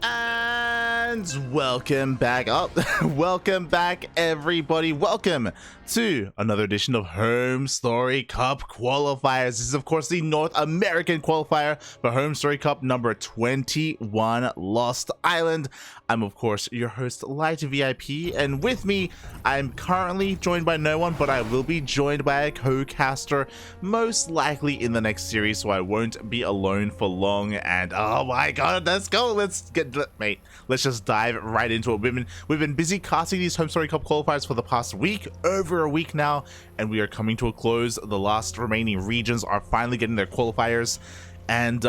And welcome back up. Welcome back, everybody. Welcome to another edition of HomeStory Cup Qualifiers. This is, of course, the North American Qualifier for HomeStory Cup number 21, Lost Island. I'm, of course, your host, Light VIP, and with me, I'm currently joined by no one, but I will be joined by a co-caster, most likely in the next series, so I won't be alone for long. And oh my god, let's go. Let's just dive right into it. We've been busy casting these HomeStory Cup qualifiers for the past week, over a week now, and we are coming to a close. The last remaining regions are finally getting their qualifiers, and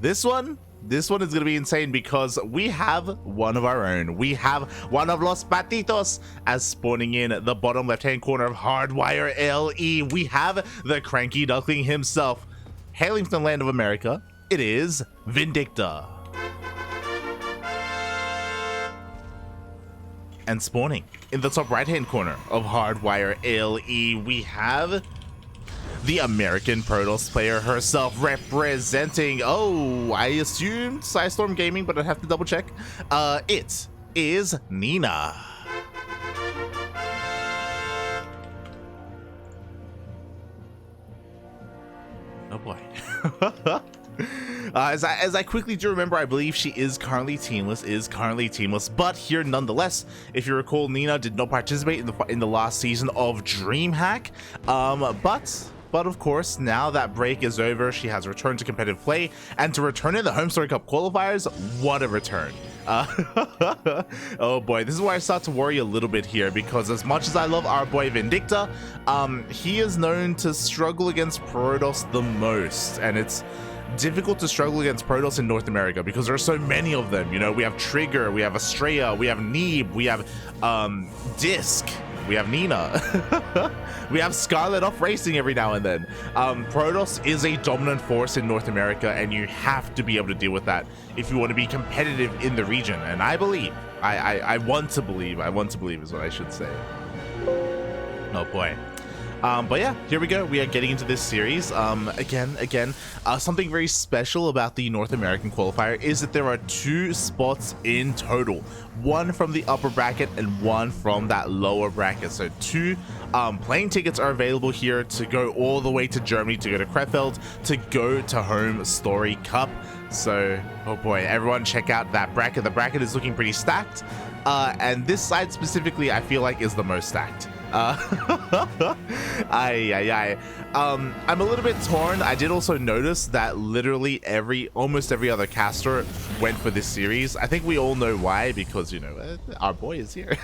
this one is going to be insane because we have one of our own. We have one of Los Patitos as spawning in the bottom left-hand corner of Hardwire LE. We have the CranKy Duckling himself, hailing from the land of America. It is Vindicta. And spawning in the top right-hand corner of Hardwire LE, we have the American Protoss player herself, representing, oh, I assumed Psystorm Gaming, but I'd have to double check. It is Nina. Oh boy. As I quickly do remember, I believe she is currently teamless, but here nonetheless. If you recall, Nina did not participate in the last season of DreamHack, but of course, now that break is over, she has returned to competitive play, and to return in the HomeStory Cup qualifiers, what a return. Oh boy, this is where I start to worry a little bit here, because as much as I love our boy Vindicta, he is known to struggle against Protoss the most, and it's difficult to struggle against Protoss in North America because there are so many of them. You know, we have Trigger, we have Estrella, we have Neeb, we have Disc, we have Nina. We have Scarlet off racing every now and then. Protoss is a dominant force in North America, and you have to be able to deal with that if you want to be competitive in the region. And I believe, I want to believe is what I should say. Oh boy. But yeah, here we go. We are getting into this series. Again, something very special about the North American qualifier is that there are 2 spots in total. One from the upper bracket and one from that lower bracket. So 2 plane tickets are available here to go all the way to Germany, to go to Krefeld, to go to HomeStory Cup. So, oh boy, everyone check out that bracket. The bracket is looking pretty stacked. And this side specifically, I feel like is the most stacked. I'm a little bit torn. I did also notice that literally almost every other caster went for this series. I think we all know why, because, you know, our boy is here.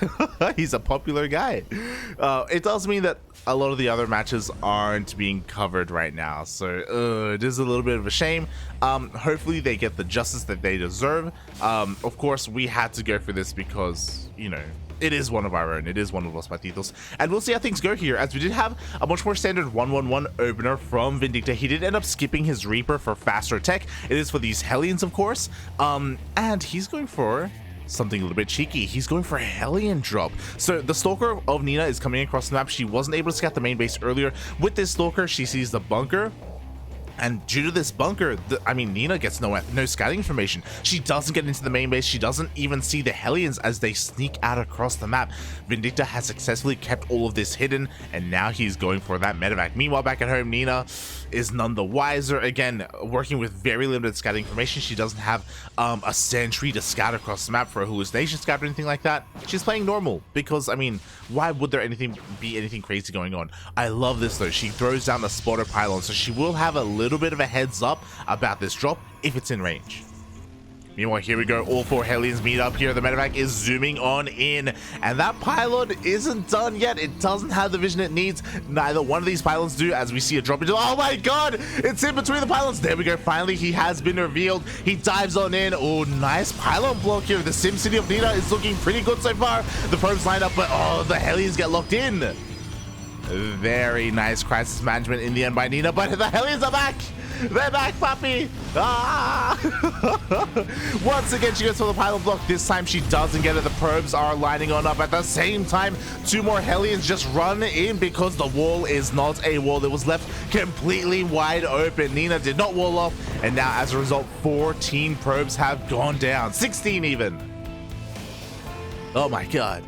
He's a popular guy. It does mean that a lot of the other matches aren't being covered right now, so it is a little bit of a shame. Hopefully they get the justice that they deserve. Of course, we had to go for this because, you know, it is one of our own. It is one of Los Patitos. And we'll see how things go here, as we did have a much more standard 1-1-1 opener from Vindicta. He did end up skipping his Reaper for faster tech. It is for these Hellions, of course. And he's going for something a little bit cheeky. He's going for a Hellion drop. So the Stalker of Nina is coming across the map. She wasn't able to scout the main base earlier. With this Stalker, she sees the bunker. And due to this bunker, Nina gets no scouting information. She doesn't get into the main base. She doesn't even see the Hellions as they sneak out across the map. Vindicta has successfully kept all of this hidden, and now he's going for that medevac. Meanwhile, back at home, Nina is none the wiser. Again, working with very limited scouting information. She doesn't have a sentry to scout across the map for a hallucination scout or anything like that. She's playing normal because, I mean, why would there be anything crazy going on? I love this though. She throws down the spotter pylon, so she will have a little bit of a heads up about this drop if it's in range. Meanwhile, here we go. All 4 Hellions meet up here. The medevac is zooming on in, and that pylon isn't done yet. It doesn't have the vision it needs. Neither one of these pylons do, as we see a drop into. Oh my god! It's in between the pylons. There we go. Finally, he has been revealed. He dives on in. Oh, nice pylon block here. The Sim City of Nina is looking pretty good so far. The probes line up, but oh, the Hellions get locked in. Very nice crisis management in the end by Nina, but the Hellions are back. They're back, puppy! Ah! Once again, she goes for the pylon block. This time she doesn't get it. The probes are lining on up at the same time. 2 more Hellions just run in because the wall is not a wall. It was left completely wide open. Nina did not wall off, and now as a result, 14 probes have gone down. 16 even. Oh my god.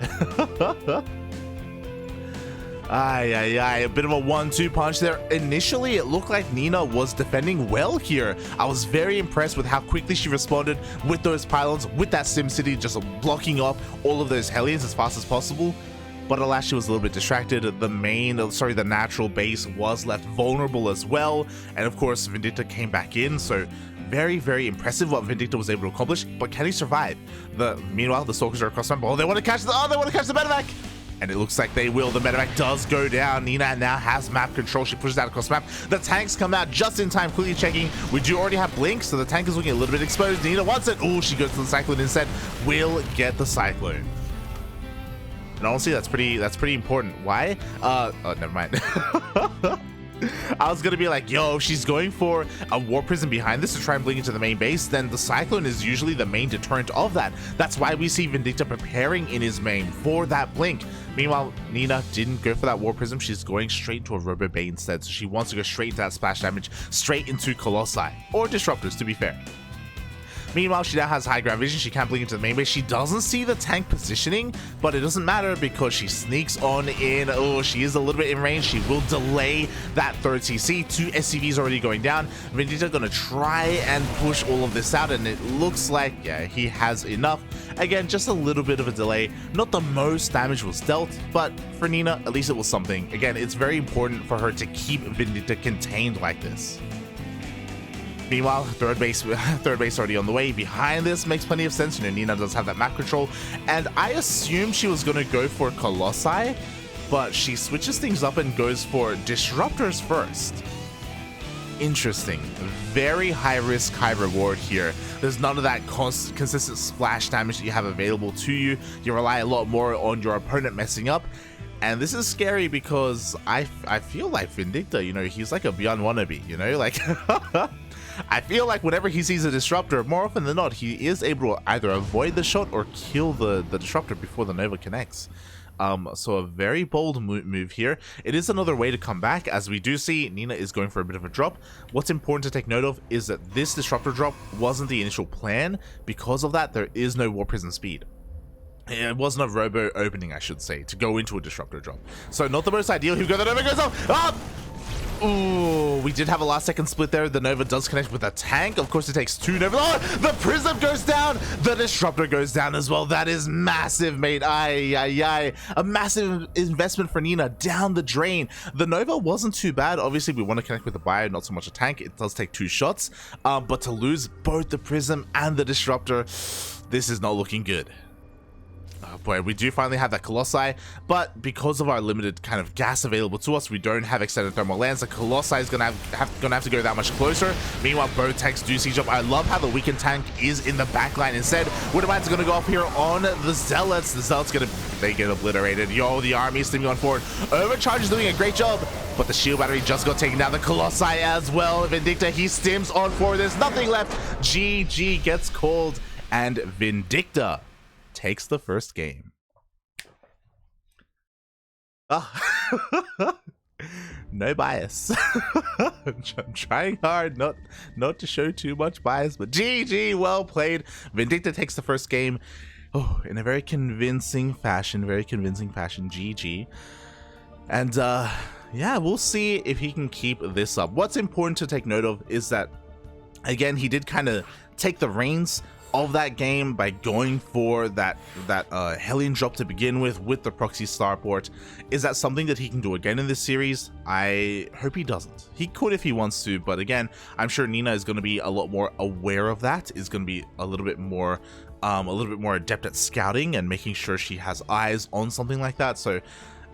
A bit of a 1-2 punch there. Initially, it looked like Nina was defending well here. I was very impressed with how quickly she responded with those pylons, with that SimCity just blocking off all of those Hellions as fast as possible. But alas, she was a little bit distracted. The natural base was left vulnerable as well. And of course, Vindicta came back in, so very, very impressive what Vindicta was able to accomplish. But can he survive? Meanwhile, the Stalkers are across the map. Oh, they want to catch the medevac! And it looks like they will. The medevac does go down. Nina now has map control. She pushes out across the map. The tanks come out just in time, quickly checking. We do already have Blink, so the tank is looking a little bit exposed. Nina wants it. Oh, she goes to the Cyclone instead. Will get the Cyclone. And honestly, that's pretty important. Why? Oh, never mind. I was gonna be like, yo, if she's going for a War Prism behind this to try and blink into the main base, then the Cyclone is usually the main deterrent of that. That's why we see Vindicta preparing in his main for that blink. Meanwhile, Nina didn't go for that War Prism. She's going straight to a Robo Bay instead. So she wants to go straight into that splash damage, straight into Colossi. Or Disruptors, to be fair. Meanwhile, she now has high ground vision. She can't blink into the main base. She doesn't see the tank positioning, but it doesn't matter because she sneaks on in. Oh, she is a little bit in range. She will delay that third CC. 2 SCVs already going down. Vindicta gonna try and push all of this out, and it looks like, yeah, he has enough. Again, just a little bit of a delay. Not the most damage was dealt, but for Nina, at least it was something. Again, it's very important for her to keep Vindicta contained like this. Meanwhile, third base already on the way. Behind this makes plenty of sense. You know, Nina does have that map control, and I assumed she was going to go for Colossi, but she switches things up and goes for Disruptors first. Interesting. Very high risk, high reward here. There's none of that consistent splash damage that you have available to you. You rely a lot more on your opponent messing up. And this is scary because I feel like Vindicta, you know, he's like a Beyond wannabe, you know, like I feel like whenever he sees a disruptor, more often than not, he is able to either avoid the shot or kill the disruptor before the Nova connects. So a very bold move here. It is another way to come back, as we do see Nina is going for a bit of a drop. What's important to take note of is that this disruptor drop wasn't the initial plan. Because of that, there is no War Prison speed. It wasn't a robo opening, I should say, to go into a disruptor drop. So not the most ideal. Here we go, the Nova goes off. Ah! Ooh, we did have a last second split there. The Nova does connect with a tank. Of course, it takes 2 Nova. Oh, the Prism goes down. The Disruptor goes down as well. That is massive, mate. A massive investment for Nina down the drain. The Nova wasn't too bad. Obviously, we want to connect with the Bio, not so much a tank. It does take 2 shots. But to lose both the Prism and the Disruptor, this is not looking good. Oh boy, we do finally have that Colossi, but because of our limited kind of gas available to us, we don't have extended thermal lands. The Colossi is gonna have to go that much closer. Meanwhile, both tanks do siege up. I love how the weakened tank is in the backline instead. Widowmine's gonna go off here on the Zealots. The Zealots they get obliterated. Yo, the army is steaming on forward. Overcharge is doing a great job, but the shield battery just got taken down. The Colossi as well. Vindicta, he stims on forward. There's nothing left. GG gets called, and Vindicta takes the first game. Oh. No bias. I'm trying hard not to show too much bias, but GG, well played. Vindicta takes the first game, oh, in a very convincing fashion. GG. And yeah, we'll see if he can keep this up. What's important to take note of is that, again, he did kind of take the reins of that game by going for that Hellion drop to begin with the proxy starport. Is that something that he can do again in this series? I hope he doesn't. He could if he wants to, but again, I'm sure Nina is going to be a lot more aware of that, is going to be a little bit more adept at scouting and making sure she has eyes on something like that. So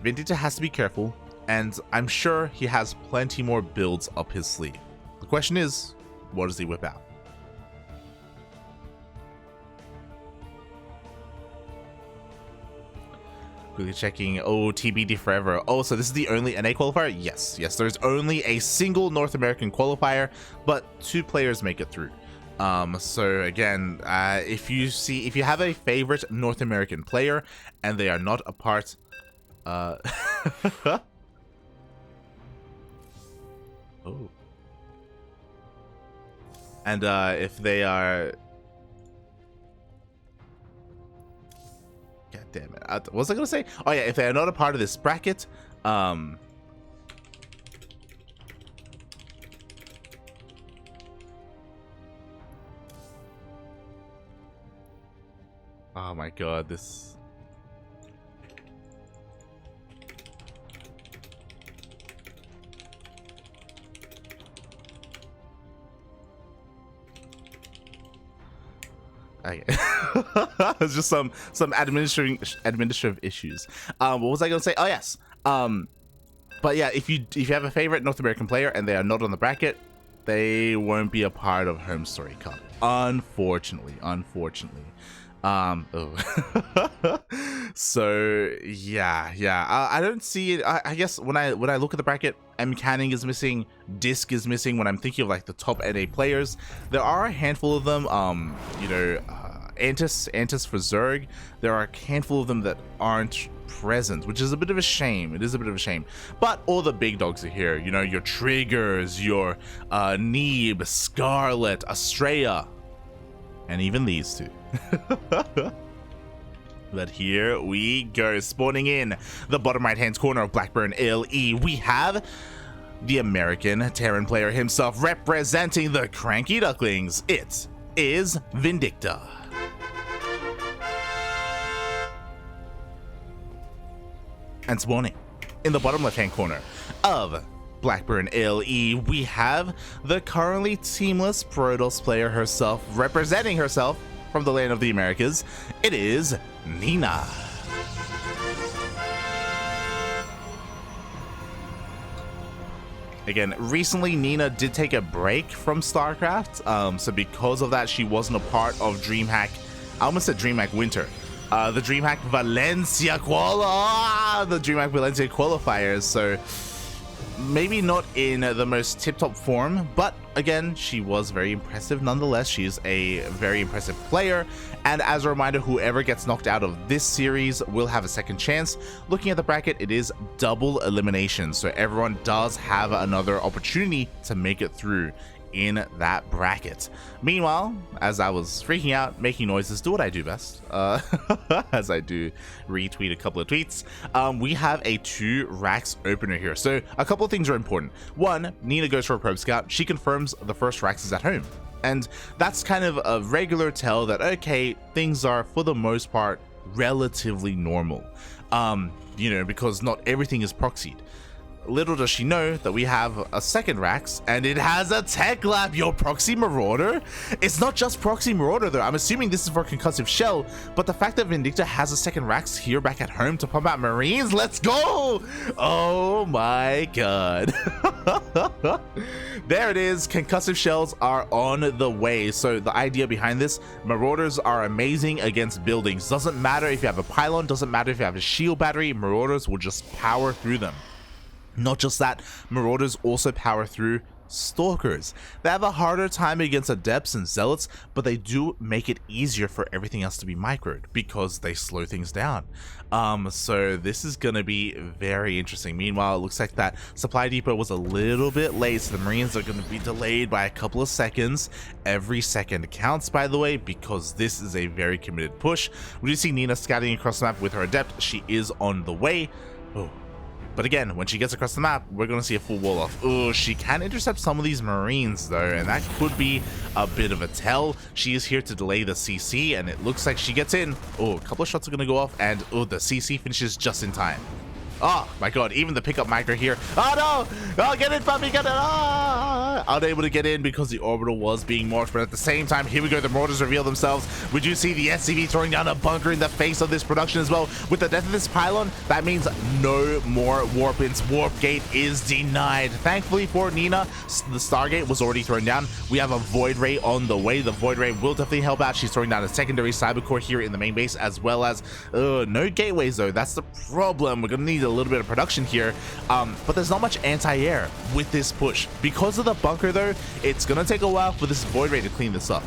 Vindicta has to be careful, and I'm sure he has plenty more builds up his sleeve. The question is, what does he whip out? Quickly checking. Oh, TBD forever. Oh, so this is the only NA qualifier? Yes, yes. There's only a single North American qualifier, but 2 players make it through. So again, if you have a favorite North American player and they are not a part, oh. And if they are, god damn it, what was I gonna say? Oh yeah, if they are not a part of this bracket, oh my god, this. Okay. It's just some administrative issues. What was I gonna say? Oh yes. But yeah, if you have a favorite North American player and they are not on the bracket, they won't be a part of HomeStory Cup. Unfortunately. So yeah. I don't see it. I guess when I look at the bracket, M Canning is missing, Disc is missing. When I'm thinking of like the top NA players, there are a handful of them. Antis for Zerg. There are a handful of them that aren't present, which is a bit of a shame. It is a bit of a shame. But all the big dogs are here. You know, your Triggers, your Neeb, Scarlet, Estrella, and even these 2. But here we go, spawning in the bottom right hand corner of Blackburn LE. We have the American Terran player himself representing the CranKy Ducklings. It is Vindicta. And spawning in the bottom left hand corner of Blackburn LE, we have the currently teamless Protoss player herself, representing herself from the land of the Americas. It is Nina. Again, recently Nina did take a break from StarCraft, so because of that, she wasn't a part of DreamHack. I almost said DreamHack Winter. The DreamHack Valencia qualifiers, so maybe not in the most tip-top form, but again, she was very impressive nonetheless. She's a very impressive player, and as a reminder, whoever gets knocked out of this series will have a second chance. Looking at the bracket, it is double elimination, so everyone does have another opportunity to make it through in that bracket. Meanwhile, as I was freaking out, making noises, do what I do best, as I do retweet a couple of tweets, we have a 2 racks opener here. So a couple of things are important. One, Nina goes for a probe scout. She confirms the first racks is at home, and that's kind of a regular tell that, okay, things are for the most part relatively normal, you know, because not everything is proxied. Little does she know that we have a second Rax, and it has a tech lab. Your Proxy Marauder. It's not just Proxy Marauder though. I'm assuming this is for Concussive Shell, but the fact that Vindicta has a second Rax here back at home to pump out Marines, let's go! Oh my god. There it is. Concussive Shells are on the way. So the idea behind this, Marauders are amazing against buildings. Doesn't matter if you have a pylon, doesn't matter if you have a shield battery, Marauders will just power through them. Not just that, Marauders also power through Stalkers. They have a harder time against Adepts and Zealots, but they do make it easier for everything else to be microed because they slow things down. So this is going to be very interesting. Meanwhile, it looks like that supply depot was a little bit late, so the Marines are going to be delayed by a couple of seconds. Every second counts, by the way, because this is a very committed push. We do see Nina scouting across the map with her Adept. She is on the way. Oh. But again, when she gets across the map, we're going to see a full wall off. Oh, she can intercept some of these Marines though, and that could be a bit of a tell. She is here to delay the CC, and it looks like she gets in. Oh, a couple of shots are going to go off, and oh, the CC finishes just in time. Oh my god, even the pickup micro here. Oh no! Oh, get in, puppy, get it! Ah! Unable to get in because the orbital was being marked, but at the same time, here we go, the Marauders reveal themselves. We do see the SCV throwing down a bunker in the face of this production as well. With the death of this pylon, that means no more warp-ins. Warp gate is denied. Thankfully for Nina, the Stargate was already thrown down. We have a Void Ray on the way. The Void Ray will definitely help out. She's throwing down a secondary cyber core here in the main base, as well as no gateways though. That's the problem. We're gonna need a little bit of production here, but there's not much anti-air with this push. Because of the bunker though, it's gonna take a while for this Void Ray to clean this up.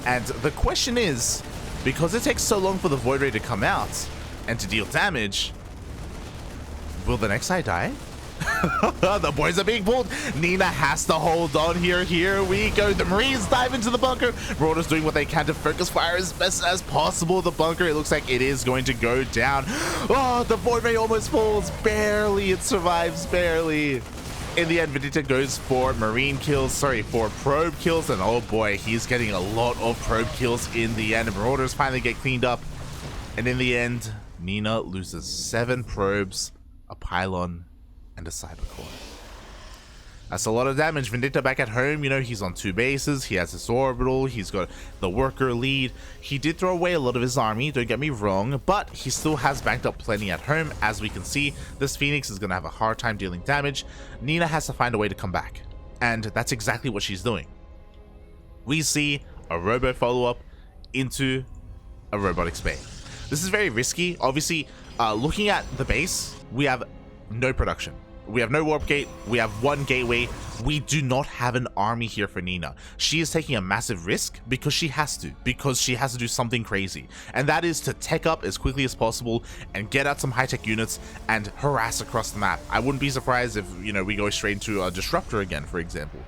And the question is, because it takes so long for the Void Ray to come out and to deal damage, will the next guy die? The boys are being pulled. Nina has to hold on here. Here we go. The Marines dive into the bunker. Marauders doing what they can to focus fire as best as possible. The bunker, it looks like it is going to go down. Oh, the Void Ray almost falls. Barely. It survives. Barely. In the end, Vindicta goes for Marine kills. Sorry, for probe kills. And oh boy, he's getting a lot of probe kills in the end. Marauders finally get cleaned up. And in the end, Nina loses 7 probes, a pylon, and a cyber core. That's a lot of damage. Vindicta back at home, you know, he's on 2 bases, he has his orbital, he's got the worker lead. He did throw away a lot of his army, don't get me wrong, but he still has banked up plenty at home. As we can see, this Phoenix is going to have a hard time dealing damage. Nina has to find a way to come back, and that's exactly what she's doing. We see a robo follow-up into a robotics bay. This is very risky. Obviously, looking at the base, we have no production. We have no warp gate. We have 1 gateway. We do not have an army here for Nina. She is taking a massive risk because she has to do something crazy. And that is to tech up as quickly as possible and get out some high-tech units and harass across the map. I wouldn't be surprised if, you know, we go straight into a Disruptor again, for example.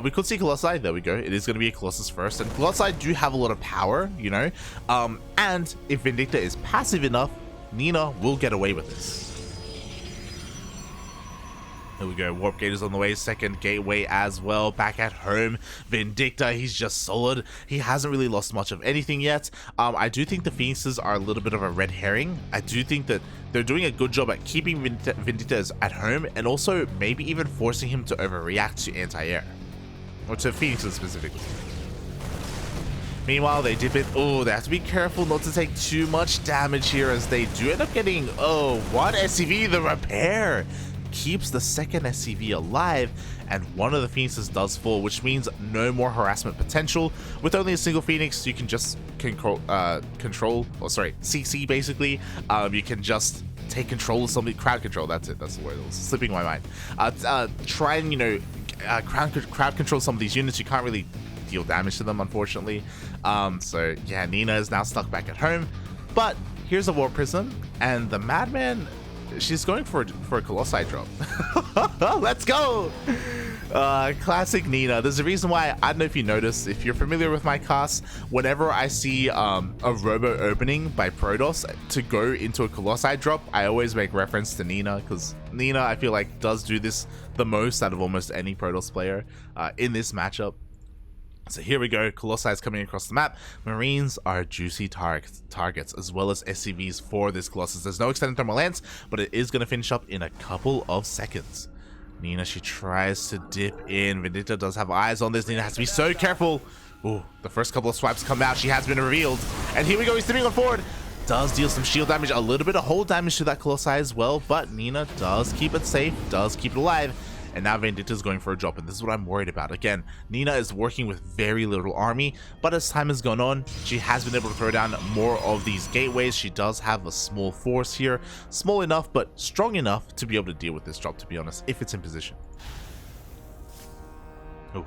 We could see Colossi. There we go. It is going to be a Colossus first. And Colossi do have a lot of power, you know. And if Vindicta is passive enough, Nina will get away with this. There we go, warp gate is on the way, 2nd gateway as well. Back at home, Vindicta, he's just solid. He hasn't really lost much of anything yet. I do think the Phoenixes are a little bit of a red herring. I do think that they're doing a good job at keeping Vindicta at home, and also maybe even forcing him to overreact to anti-air. Or to Phoenixes specifically. Meanwhile, they dip it. Oh, they have to be careful not to take too much damage here, as they do end up getting, one SCV, the repair keeps the 2nd SCV alive, and one of the Phoenixes does fall, which means no more harassment potential. With only a single Phoenix, you can just CC basically. You can just take control of something, crowd control, that's it, that's the word, it was slipping my mind. Try and, you know, crowd control some of these units. You can't really deal damage to them, unfortunately. So yeah, Nina is now stuck back at home, but here's a Warp Prism, and the Madman, she's going for a Colossi drop. Let's go! Classic Nina. There's a reason why, I don't know if you noticed, if you're familiar with my cast, whenever I see a robo opening by Protoss to go into a Colossi drop, I always make reference to Nina, because Nina, I feel like, does do this the most out of almost any Protoss player in this matchup. So here we go, Colossi is coming across the map. Marines are juicy targets, as well as SCVs for this Colossus. There's no extended thermal lance, but it is going to finish up in a couple of seconds. Nina, she tries to dip in. Vindicta does have eyes on this. Nina has to be so careful. Ooh, the first couple of swipes come out. She has been revealed. And here we go, he's dipping on forward. Does deal some shield damage, a little bit of hull damage to that Colossi as well, but Nina does keep it safe, does keep it alive. And now Vindicta is going for a drop, and this is what I'm worried about. Again, Nina is working with very little army, but as time has gone on, she has been able to throw down more of these gateways. She does have a small force here, small enough, but strong enough to be able to deal with this drop, to be honest, if it's in position. Oh.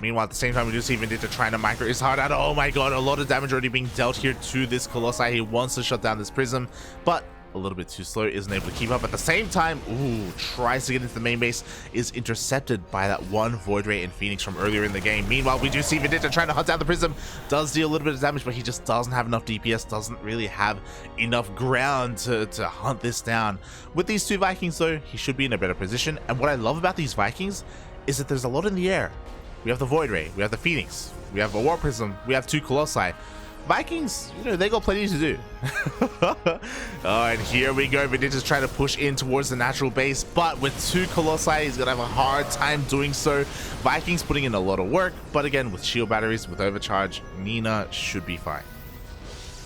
Meanwhile, at the same time, we do see Vindicta trying to micro his heart out. Oh my god, a lot of damage already being dealt here to this Colossi. He wants to shut down this Prism, but a little bit too slow, isn't able to keep up. At the same time, tries to get into the main base, is intercepted by that one Void Ray and Phoenix from earlier in the game. Meanwhile, we do see Vindicta trying to hunt down the Prism, does deal a little bit of damage, but he just doesn't have enough DPS, doesn't really have enough ground to hunt this down. With these 2 Vikings though, he should be in a better position, and what I love about these Vikings is that there's a lot in the air. We have the Void Ray, we have the Phoenix, we have a Warp Prism, we have 2 Colossi. Vikings, you know, they got plenty to do. Oh, and here we go. Vindicta's trying to push in towards the natural base, but with 2 Colossi, he's gonna have a hard time doing so. Vikings putting in a lot of work, but again, with shield batteries, with overcharge, Nina should be fine.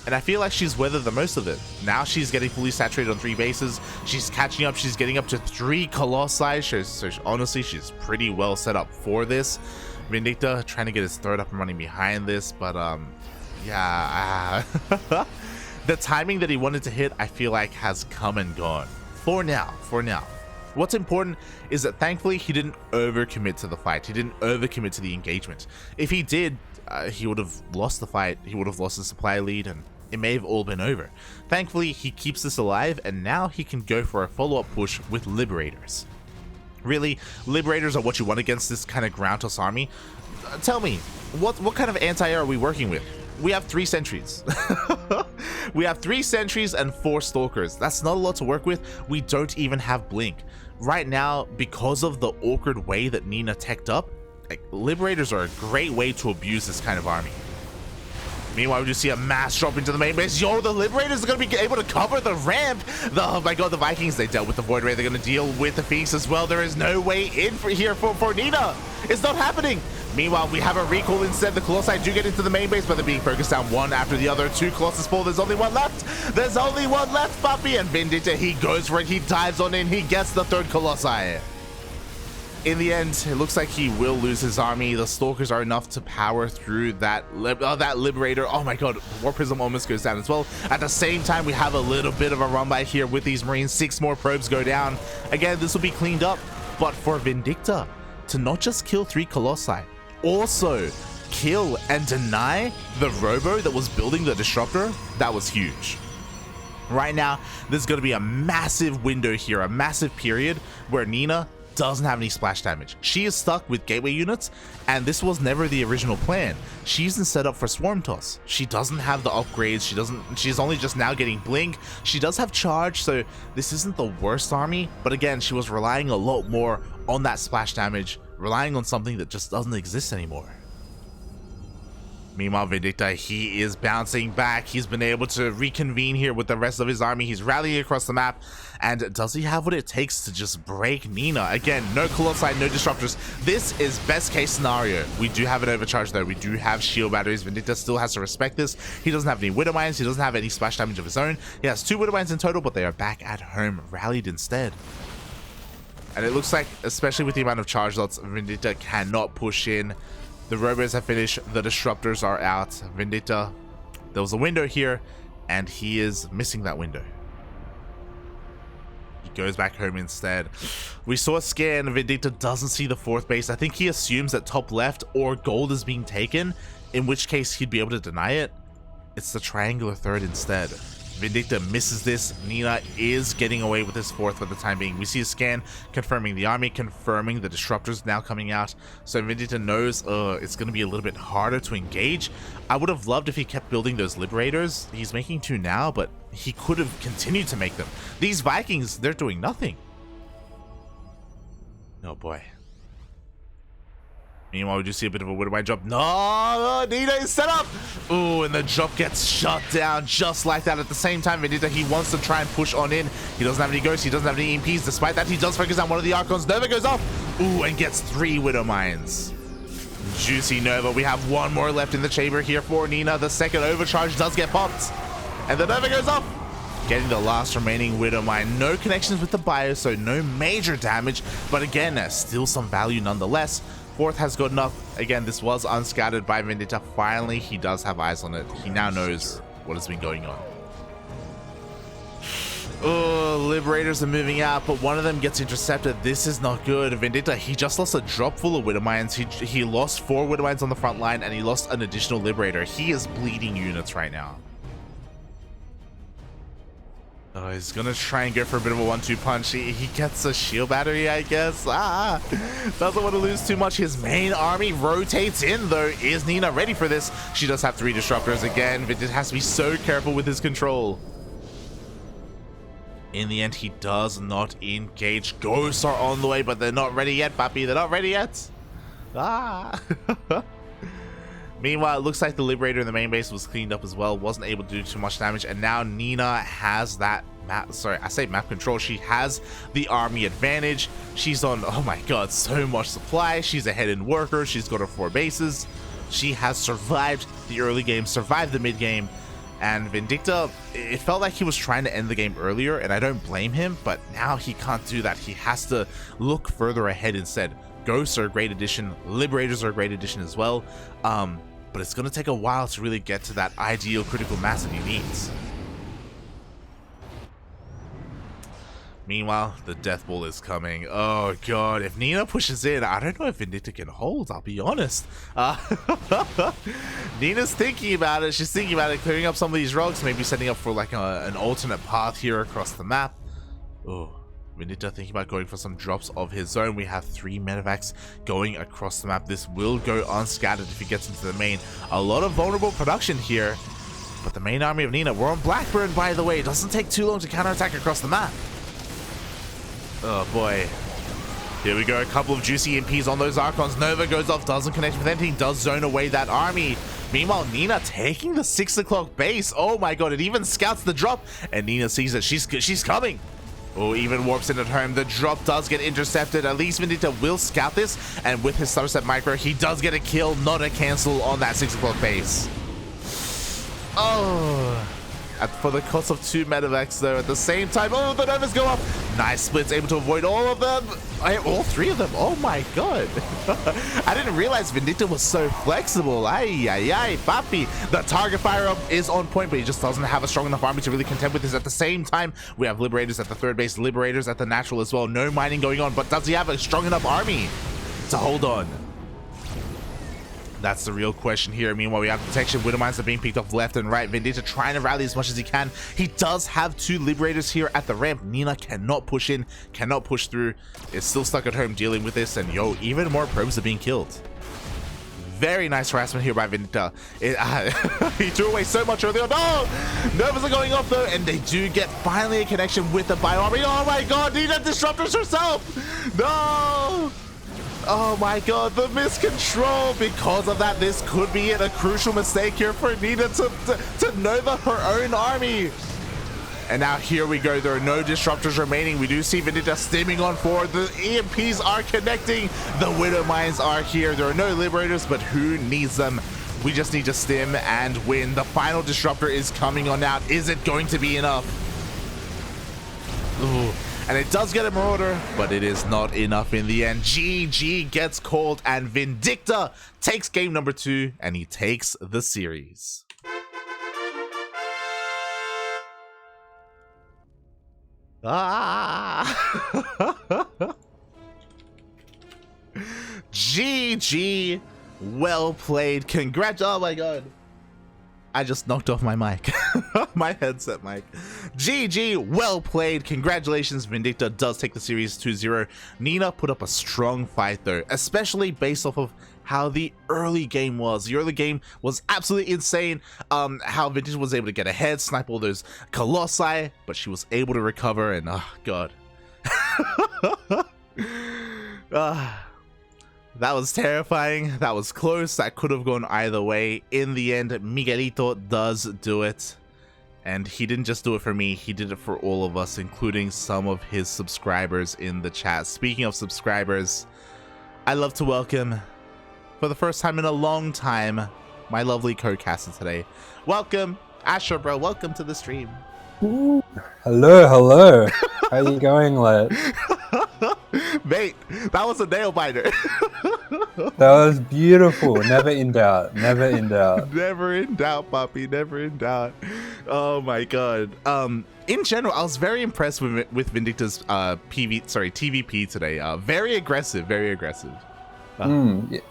And I feel like she's weathered the most of it. Now she's getting fully saturated on 3 bases. She's catching up. She's getting up to 3 Colossi. So honestly, she's pretty well set up for this. Vindicta trying to get his third up and running behind this, but yeah, the timing that he wanted to hit, I feel like has come and gone. For now. What's important is that thankfully he didn't overcommit to the fight. He didn't overcommit to the engagement. If he did, he would have lost the fight. He would have lost the supply lead, and it may have all been over. Thankfully, he keeps this alive, and now he can go for a follow-up push with Liberators. Really, Liberators are what you want against this kind of ground toss army. Tell me, what kind of anti-air are we working with? We have 3 sentries. We have 3 sentries and 4 stalkers. That's not a lot to work with. We don't even have blink. Right now, because of the awkward way that Nina teched up, like, Liberators are a great way to abuse this kind of army. Meanwhile, we just see a mass drop into the main base. Yo, the Liberators are going to be able to cover the ramp. Oh my god, the Vikings, they dealt with the Void Ray. They're going to deal with the Phoenix as well. There is no way in for Nina. It's not happening. Meanwhile, we have a recall instead. The Colossi do get into the main base, but they're being focused down one after the other. 2 Colossus fall. There's only 1 left. There's only 1 left, puppy. And Vindicta, he goes for it. He dives on in. He gets the 3rd Colossi. In the end, it looks like he will lose his army. The Stalkers are enough to power through that Liberator. Oh my god, War Prism almost goes down as well. At the same time, we have a little bit of a run by here with these Marines. 6 more probes go down. Again, this will be cleaned up. But for Vindicta to not just kill 3 Colossi, also kill and deny the Robo that was building the Disruptor, that was huge. Right now, there's going to be a massive window here, a massive period where Nina doesn't have any splash damage. She is stuck with gateway units, and this was never the original plan. She isn't set up for Swarm Toss. She doesn't have the upgrades. She's only just now getting blink. She does have charge, so this isn't the worst army, but again, she was relying a lot more on that splash damage, relying on something that just doesn't exist anymore. Meanwhile, Vindicta, he is bouncing back. He's been able to reconvene here with the rest of his army. He's rallying across the map. And does he have what it takes to just break Nina? Again, no Colossi, no Disruptors. This is best case scenario. We do have an overcharge though. We do have shield batteries. Vindicta still has to respect this. He doesn't have any Widow Mines. He doesn't have any splash damage of his own. He has 2 Widow Mines in total, but they are back at home, rallied instead. And it looks like, especially with the amount of charge lots, Vindicta cannot push in. The Robos have finished, the Disruptors are out. Vindicta, there was a window here, and he is missing that window. He goes back home instead. We saw a scan, Vindicta doesn't see the 4th base. I think he assumes that top left or gold is being taken, in which case he'd be able to deny it. It's the triangular 3rd instead. Vindicta misses this. Nina is getting away with this 4th for the time being. We see a scan confirming the army, confirming the Disruptors now coming out. So Vindicta knows it's going to be a little bit harder to engage. I would have loved if he kept building those Liberators. He's making 2 now, but he could have continued to make them. These Vikings, they're doing nothing. Oh boy. Meanwhile, we do see a bit of a Widowmine drop. No, Nina is set up. Ooh, and the drop gets shut down just like that. At the same time, Vindicta, he wants to try and push on in. He doesn't have any ghosts. He doesn't have any EMPs. Despite that, he does focus on one of the Archons. Nova goes off. Ooh, and gets 3 Widow Mines. Juicy Nova. We have 1 more left in the chamber here for Nina. The 2nd overcharge does get popped. And the Nova goes off, getting the last remaining Widow Mine. No connections with the bio, so no major damage. But again, still some value nonetheless. 4th has good enough. Again, this was unscattered by Vindicta. Finally, he does have eyes on it. He now knows what has been going on. Oh, Liberators are moving out, but one of them gets intercepted. This is not good. Vindicta, he just lost a drop full of Widow Mines. He lost 4 Widow Mines on the front line, and he lost an additional Liberator. He is bleeding units right now. Oh, he's gonna try and go for a bit of a 1-2 punch. He gets a shield battery, I guess. Doesn't want to lose too much. His main army rotates in, though. Is Nina ready for this? She does have 3 Disruptors again. Vindicta has to be so careful with his control. In the end, he does not engage. Ghosts are on the way, but they're not ready yet, papi. They're not ready yet. Meanwhile, it looks like the Liberator in the main base was cleaned up as well, wasn't able to do too much damage, and now Nina has that map, sorry, I say map control. She has the army advantage. She's on, oh my god, so much supply. She's ahead in workers. She's got her 4 bases. She has survived the early game, survived the mid game, and Vindicta, it felt like he was trying to end the game earlier, and I don't blame him, but now he can't do that. He has to look further ahead instead. Ghosts are a great addition, Liberators are a great addition as well, but it's going to take a while to really get to that ideal critical mass that he needs. Meanwhile, the death ball is coming. Oh god, if Nina pushes in, I don't know if Vindicta can hold, I'll be honest. Nina's thinking about it, she's thinking about it, clearing up some of these rocks, maybe setting up for like an alternate path here across the map. Oh, Vindicta thinking about going for some drops of his zone. We have 3 medevacs going across the map. This will go unscattered if he gets into the main. A lot of vulnerable production here, but the main army of Nina, we're on Blackburn by the way. It doesn't take too long to counterattack across the map. Oh boy. Here we go, a couple of juicy MPs on those Archons. Nova goes off, doesn't connect with anything, does zone away that army. Meanwhile, Nina taking the 6 o'clock base. Oh my god, it even scouts the drop, and Nina sees it. She's coming. Oh, even warps in at home. The drop does get intercepted. At least Vindicta will scout this, and with his Somerset Micro, he does get a kill, not a cancel on that 6 o'clock base. Oh. For the cost of 2 medevacs though at the same time. Oh, the Novas go up. Nice splits, able to avoid all of them. All 3 of them. Oh my god. I didn't realize Vindicta was so flexible. Ay, ay, ay, papi. The target fire up is on point, but he just doesn't have a strong enough army to really contend with this. At the same time, we have Liberators at the 3rd base, Liberators at the natural as well. No mining going on, but does he have a strong enough army to hold on? That's the real question here. Meanwhile, we have protection. Widowmines are being picked off left and right. Vindicta trying to rally as much as he can. He does have 2 Liberators here at the ramp. Nina cannot push in, cannot push through. Is still stuck at home dealing with this. And yo, even more probes are being killed. Very nice harassment here by Vindicta. He threw away so much earlier. No! Novas are going off though, and they do get finally a connection with the Bioarmy. Oh my god, Nina disruptors herself! No! Oh my god, the miscontrol. Because of that, this could be a crucial mistake here for Nina to Nova her own army. And now here we go. There are no disruptors remaining. We do see Vindicta stimming on forward. The EMPs are connecting. The Widow Mines are here. There are no Liberators, but who needs them? We just need to stim and win. The final disruptor is coming on out. Is it going to be enough? Ooh. And it does get a Marauder, but it is not enough in the end. GG gets called, and Vindicta takes game number 2, and he takes the series. GG, well played. Congrats. Oh my god, I just knocked off my mic. My headset mic. GG, well played. Congratulations, Vindicta does take the series 2-0. Nina put up a strong fight though, especially based off of how the early game was. The early game was absolutely insane. How Vindicta was able to get ahead, snipe all those Colossi, but she was able to recover, and oh god. That was terrifying. That was close. That could have gone either way. In the end, Miguelito does do it. And he didn't just do it for me. He did it for all of us, including some of his subscribers in the chat. Speaking of subscribers, I'd love to welcome, for the first time in a long time, my lovely co-caster today. Welcome, AsherBro. Welcome to the stream. Ooh. Hello, hello. How you going, lad? Mate, that was a nail biter. That was beautiful. Never in doubt. Never in doubt. Never in doubt, Poppy. Never in doubt. Oh my god. In general, I was very impressed with Vindicta's TvP today. Very aggressive. Very aggressive.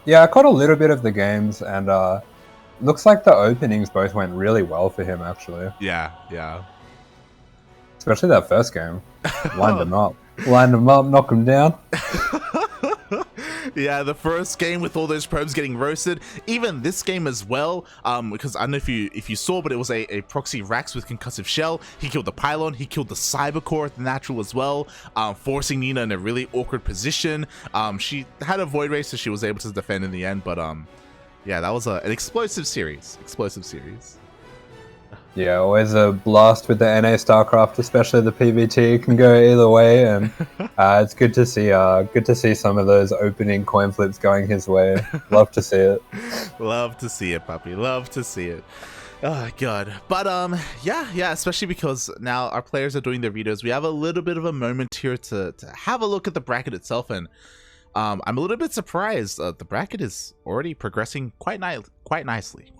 Yeah, I caught a little bit of the games, and looks like the openings both went really well for him, actually. Yeah, yeah. Especially that first game. Lined him up. Lined him up, knock him down. Yeah, the first game with all those probes getting roasted. Even this game as well, because I don't know if you saw, but it was a proxy Rax with concussive shell. He killed the pylon, he killed the cyber core at the natural as well, forcing Nina in a really awkward position. She had a void race, so she was able to defend in the end, but Yeah, that was an explosive series. Explosive series. Yeah, always a blast with the NA StarCraft, especially the PvT can go either way, and it's good to see some of those opening coin flips going his way. Love to see it. Love to see it, puppy. Love to see it. Oh god. But yeah, especially because now our players are doing their videos. We have a little bit of a moment here to have a look at the bracket itself, and I'm a little bit surprised. The bracket is already progressing quite nicely.